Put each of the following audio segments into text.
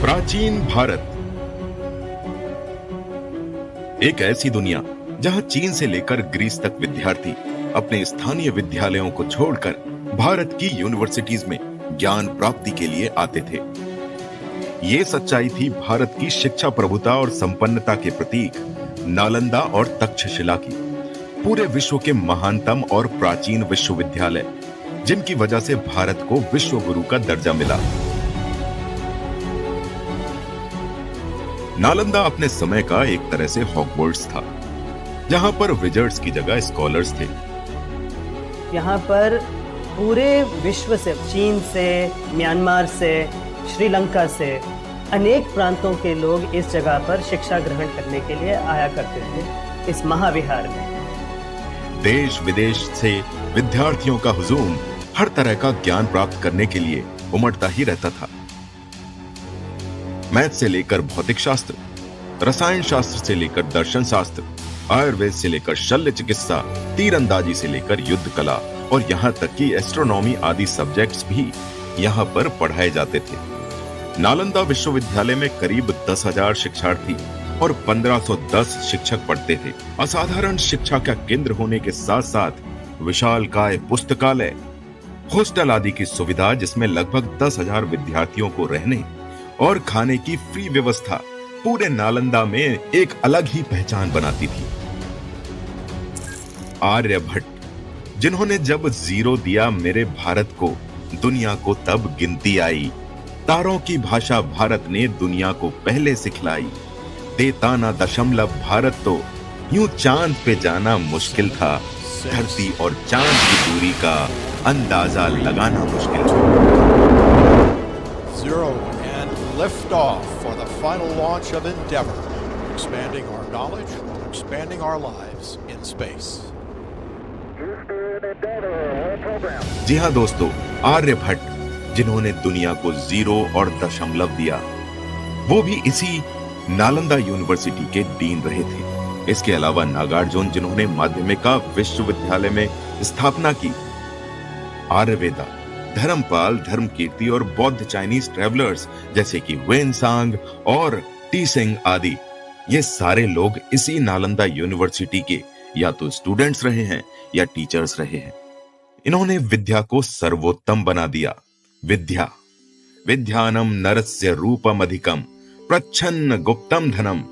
प्राचीन भारत एक ऐसी दुनिया जहां चीन से लेकर ग्रीस तक विद्यार्थी अपने स्थानीय विद्यालयों को छोड़कर भारत की यूनिवर्सिटीज में ज्ञान प्राप्ति के लिए आते थे। ये सच्चाई थी भारत की शिक्षा प्रभुता और संपन्नता के प्रतीक नालंदा और तक्षशिला की, पूरे विश्व के महानतम और प्राचीन विश्वविद्यालय जिनकी वजह से भारत को विश्व गुरु का दर्जा मिला। नालंदा अपने समय का एक तरह से हॉगवर्ट्स था, जहां पर विजर्ड्स की जगह स्कॉलर्स थे। यहाँ पर पूरे विश्व से, चीन से, म्यांमार से, श्रीलंका से अनेक प्रांतों के लोग इस जगह पर शिक्षा ग्रहण करने के लिए आया करते थे इस महाविहार में। देश विदेश से विद्यार्थियों का हुजूम हर तरह का ज्ञान प्राप्त करने के लिए उमड़ता ही रहता था। मैथ से लेकर भौतिक शास्त्र, रसायन शास्त्र से लेकर दर्शन शास्त्र, आयुर्वेद से लेकर शल्य चिकित्सा, तीरंदाजी से लेकर युद्ध कला और यहाँ तक कि एस्ट्रोनॉमी आदि सब्जेक्ट्स भी यहाँ पर पढ़ाए जाते थे। नालंदा विश्वविद्यालय में करीब 10,000 शिक्षार्थी और 1510 शिक्षक पढ़ते थे। असाधारण शिक्षा का केंद्र होने के साथ साथ विशालकाय पुस्तकालय, हॉस्टल आदि की सुविधा जिसमें लगभग 10,000 विद्यार्थियों को रहने और खाने की फ्री व्यवस्था पूरे नालंदा में एक अलग ही पहचान बनाती थी। आर्यभट्ट, जिन्होंने जब जीरो दिया मेरे भारत को, दुनिया को तब गिनती आई। तारों की भाषा भारत ने दुनिया को पहले सिखलाई। देता ना दशमलव भारत तो यूं चांद पे जाना मुश्किल था। धरती और चांद की दूरी का अंदाजा लगाना मुश्किल था। Zero and lift off for the final launch of Endeavour, expanding our knowledge, expanding our lives in space. जी हाँ दोस्तों, आर्यभट्ट जिन्होंने दुनिया को जीरो और दशमलव दिया, वो भी इसी नालंदा यूनिवर्सिटी के डीन रहे थे। इसके अलावा नागार्जुन जिन्होंने माध्यमिका विश्वविद्यालय में स्थापना की। आर्यवेदा, धर्मपाल, धर्मकीर्ति और बौद्ध चाइनीज ट्रेवलर्स जैसे कि वेनसांग और टीसिंग आदि, ये सारे लोग इसी नालंदा यूनिवर्सिटी के या तो स्टूडेंट्स रहे हैं या टीचर्स रहे हैं। इन्होंने विद्या को सर्वोत्तम बना दिया। विद्या विद्यानम नरस्य रूपम अधिकम प्रच्छन्न गुप्तम धनम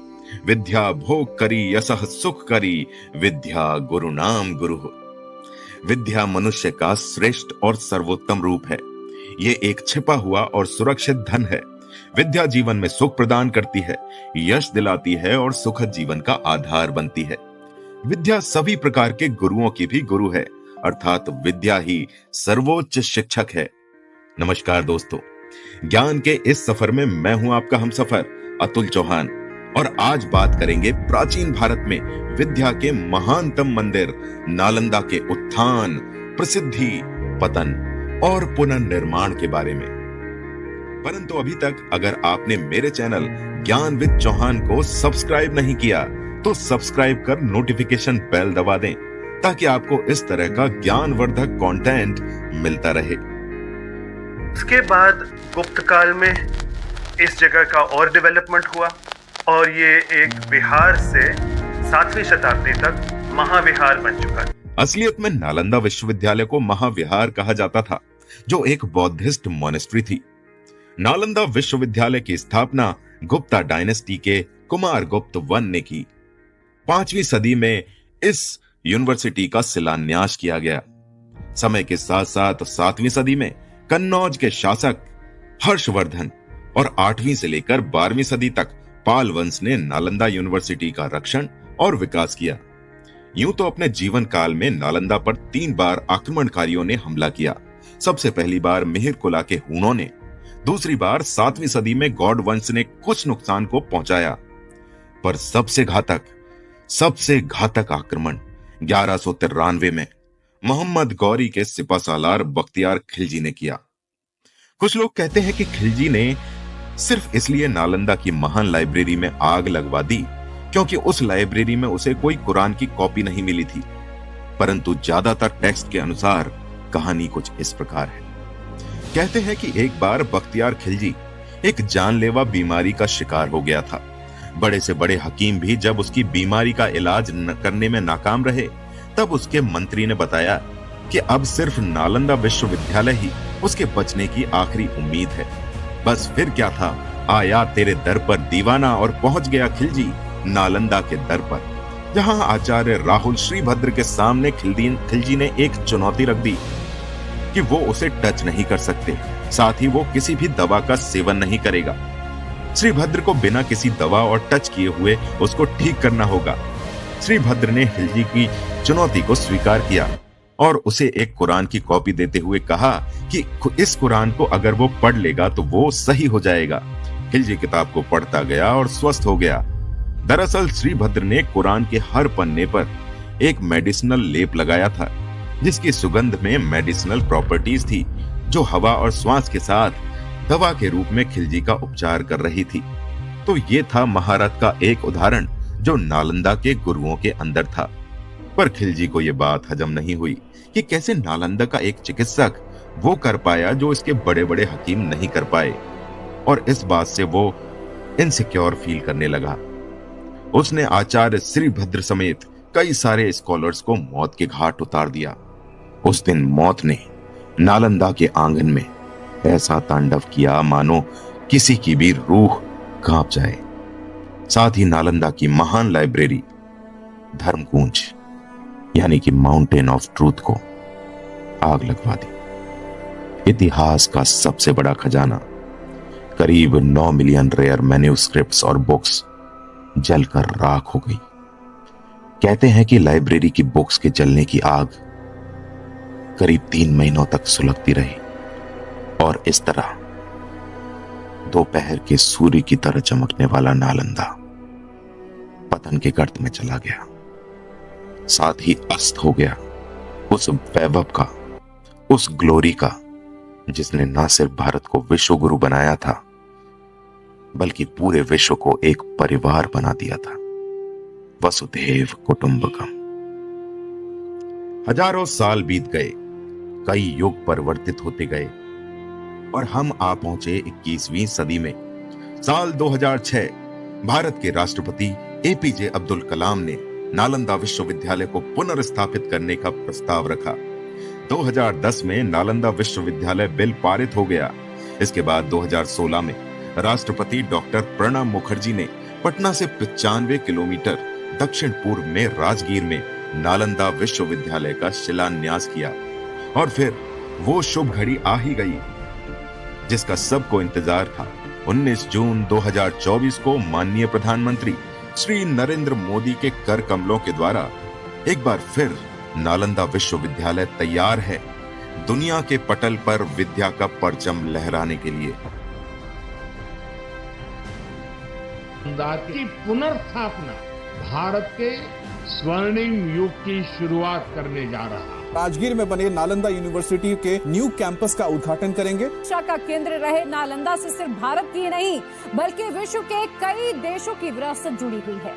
विद्या भोग करी यसह सुख करी विद्या गुरुनाम गुरु। विद्या मनुष्य का श्रेष्ठ और सर्वोत्तम रूप है। ये एक छिपा हुआ और सुरक्षित धन है। विद्या जीवन में सुख प्रदान करती है, यश दिलाती है और सुखद जीवन का आधार बनती है। विद्या सभी प्रकार के गुरुओं की भी गुरु है, अर्थात विद्या ही सर्वोच्च शिक्षक है। नमस्कार दोस्तों, ज्ञान के इस सफर में मैं हूं आपका हमसफर अतुल चौहान और आज बात करेंगे प्राचीन भारत में विद्या के महानतम मंदिर नालंदा के उत्थान, प्रसिद्धि, पतन और पुनर्निर्माण के बारे में। परंतु अभी तक अगर आपने मेरे चैनल ज्ञान विद चौहान को सब्सक्राइब नहीं किया तो सब्सक्राइब कर नोटिफिकेशन बेल दबा दें ताकि आपको इस तरह का ज्ञानवर्धक कंटेंट मिलता रहे। उसके बाद गुप्त काल में इस जगह का और डेवलपमेंट हुआ और ये एक विहार से 7वीं शताब्दी तक महाविहार बन चुका है। असलियत में नालंदा विश्वविद्यालय को महाविहार कहा जाता था, जो एक बौद्धिस्ट मॉनेस्ट्री थी। नालंदा विश्वविद्यालय की स्थापना गुप्ता डायनेस्टी के कुमार गुप्त वन ने की। 5वीं सदी में इस यूनिवर्सिटी का शिलान्यास किया गया। समय के साथ साथ 7वीं सदी में कन्नौज के शासक हर्षवर्धन और 8वीं से लेकर 12वीं सदी तक पाल वंश ने नालंदा यूनिवर्सिटी का रक्षण और विकास किया। यूं तो अपने जीवन काल में नालंदा पर 3 बार आक्रमणकारियों ने हमला किया। सबसे पहली बार मिहिरकुला के हूणों ने, दूसरी बार 7वीं सदी में गौड़ वंश ने कुछ नुकसान को पहुंचाया, पर सबसे घातक आक्रमण 1193 में मोहम्मद गौरी के सिपासालार बख्तियार खिलजी ने किया। कुछ लोग कहते हैं कि खिलजी ने सिर्फ इसलिए नालंदा की महान लाइब्रेरी में आग लगवा दी क्योंकि उस लाइब्रेरी में उसे कोई कुरान की कॉपी नहीं मिली थी। परंतु ज्यादातर टेक्स्ट के अनुसार कहानी कुछ इस प्रकार है। कहते हैं कि एक बार बख्तियार खिलजी एक जानलेवा बीमारी का शिकार हो गया था। बड़े से बड़े हकीम भी जब उसकी बीमारी का इलाज करने में नाकाम रहे, तब उसके मंत्री ने बताया कि अब सिर्फ नालंदा विश्वविद्यालय ही उसके बचने की आखिरी उम्मीद है। बस फिर क्या था, आया तेरे दर पर दीवाना और पहुंच गया खिलजी नालंदा के दर पर, जहां आचार्य राहुल श्रीभद्र के सामने खिलजी ने एक चुनौती रख दी कि वो उसे टच नहीं कर सकते, साथ ही वो किसी भी दवा का सेवन नहीं करेगा। श्रीभद्र को बिना किसी दवा और टच किए हुए उसको ठीक करना होगा। श्रीभद्र ने खिलजी की चुनौती को स्वीकार किया और उसे एक कुरान की कॉपी देते हुए कहा कि इस कुरान को अगर वो पढ़ लेगा तो वो सही हो जाएगा। खिलजी किताब को पढ़ता गया और स्वस्थ हो गया। दरअसल श्रीभद्र ने कुरान के हर पन्ने पर एक मेडिसिनल लेप लगाया था, जिसकी सुगंध में मेडिसिनल प्रॉपर्टीज थी, जो हवा और श्वास के साथ दवा के रूप में खिलजी का उपचार कर रही थी। तो ये था महारत का एक उदाहरण जो नालंदा के गुरुओं के अंदर था। पर खिलजी को यह बात हजम नहीं हुई कि कैसे नालंदा का एक चिकित्सक वो कर पाया जो इसके बड़े बड़े हकीम नहीं कर पाए, और इस बात से वो इनसिक्योर फील करने लगा। उसने आचार्य श्रीभद्र समेत कई सारे स्कॉलर्स को मौत के घाट उतार दिया। उस दिन मौत ने नालंदा के आंगन में ऐसा तांडव किया मानो किसी की भी रूह कांप जाए। साथ ही नालंदा की महान लाइब्रेरी धर्मकुंज यानी कि माउंटेन ऑफ ट्रूथ को आग लगवा दी। इतिहास का सबसे बड़ा खजाना, करीब 9 मिलियन रेयर मैन्यूस्क्रिप्ट्स और बुक्स जलकर राख हो गई। कहते हैं कि लाइब्रेरी की बुक्स के जलने की आग करीब 3 महीनों तक सुलगती रही, और इस तरह दोपहर के सूर्य की तरह चमकने वाला नालंदा पतन के गर्त में चला गया। साथ ही अस्त हो गया उस वैभव का, उस ग्लोरी का, जिसने न सिर्फ भारत को विश्व गुरु बनाया था, बल्कि पूरे विश्व को एक परिवार बना दिया था। वसुधैव कुटुंबकम। हजारों साल बीत गए, कई युग परिवर्तित होते गए, और हम आ पहुंचे 21वीं सदी में। साल 2006 भारत के राष्ट्रपति एपीजे अब्दुल कलाम ने नालंदा विश्वविद्यालय को पुनर्स्थापित करने का प्रस्ताव रखा। 2010 में नालंदा विश्वविद्यालय बिल पारित हो गया। इसके बाद 2016 में राष्ट्रपति डॉक्टर प्रणब मुखर्जी ने पटना से 95 किलोमीटर दक्षिण पूर्व में राजगीर में नालंदा विश्वविद्यालय का शिलान्यास किया। और फिर वो शुभ घड़ी आ ही गई जिसका सबको इंतजार था। 19 जून 2024 को माननीय प्रधानमंत्री श्री नरेंद्र मोदी के कर कमलों के द्वारा एक बार फिर नालंदा विश्वविद्यालय तैयार है दुनिया के पटल पर विद्या का परचम लहराने के लिए। की पुनर्स्थापना भारत के स्वर्णिम युग की शुरुआत करने जा रहा है। राजगीर में बने नालंदा यूनिवर्सिटी के न्यू कैंपस का उद्घाटन करेंगे। शिक्षा का केंद्र रहे नालंदा से सिर्फ भारत की नहीं बल्कि विश्व के कई देशों की विरासत जुड़ी हुई है।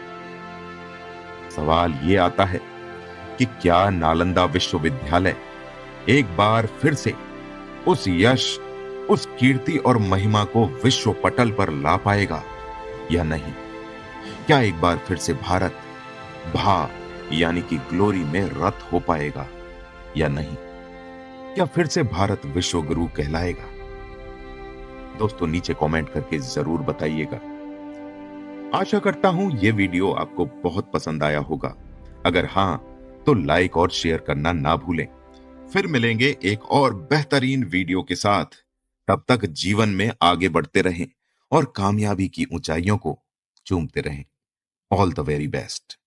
सवाल ये आता है कि क्या नालंदा विश्वविद्यालय एक बार फिर से उस यश, उस कीर्ति और महिमा को विश्व पटल पर ला पाएगा या नहीं? क्या एक बार फिर से भारत भा यानी कि ग्लोरी में रत हो पाएगा या नहीं? क्या फिर से भारत विश्व गुरु कहलाएगा? दोस्तों नीचे कमेंट करके जरूर बताइएगा। आशा करता हूं ये वीडियो आपको बहुत पसंद आया होगा। अगर हां तो लाइक और शेयर करना ना भूलें। फिर मिलेंगे एक और बेहतरीन वीडियो के साथ। तब तक जीवन में आगे बढ़ते रहें और कामयाबी की ऊंचाइयों को चूमते रहें। All the very best.